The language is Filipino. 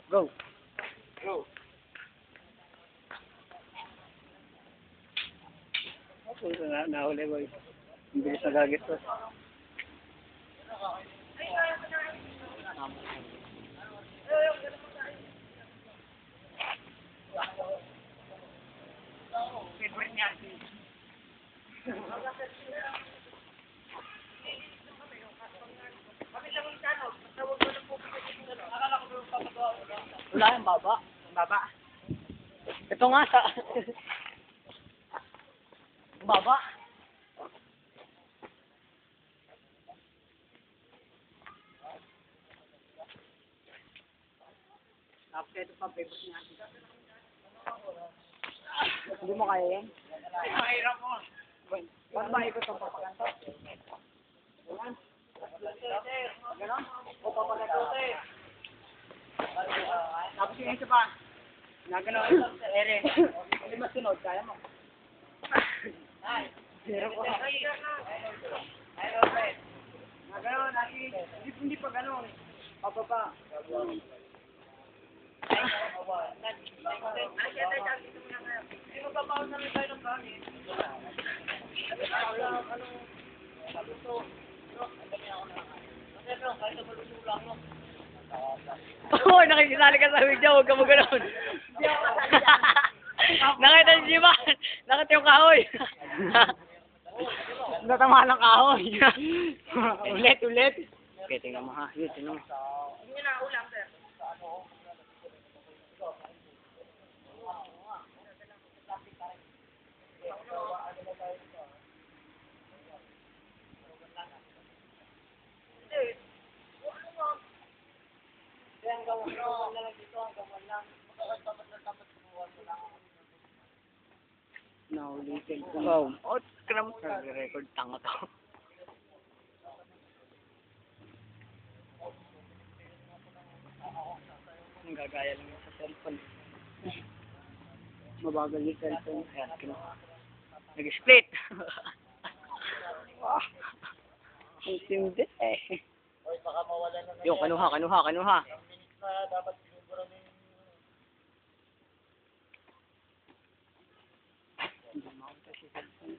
Go. Go. Ako na nahuli boy. Ang bilis na gagit to. Favorite niya. Wala yung baba. Baba. Ito nga sa... baba. Tapos ito pa, favorite niya. Hindi mo kaya yan? Mahirap mo. Paano ba ikot ang papakanto? Ganon? O papagatuti. Tapos yung isa pa. Na ganon. Ere. Hindi masunod. Kaya mo. Zero ko. Na ganon. Hindi pa ganon. Pababa. Hindi mo babaw na rin tayo ng kanin. Oo, nakikisali ka sa video, huwag ka mo gano'n. Nakita si Jiman, nakita yung kahoy. Natama ng kahoy. Ulit, ulit. Okay, tingnan mo ha. Yun, tingnan mo. Hindi na ulam, sir. Naulitin ko. Wow. Oh, kram. Nag-record tanga to. Ang gagaya lang yun sa cellphone. Mabagal yung cellphone. Ayan, kinuha. Nag-split. Ah. Ang tindi eh. Yung kanuha. Hindi makita si cellphone.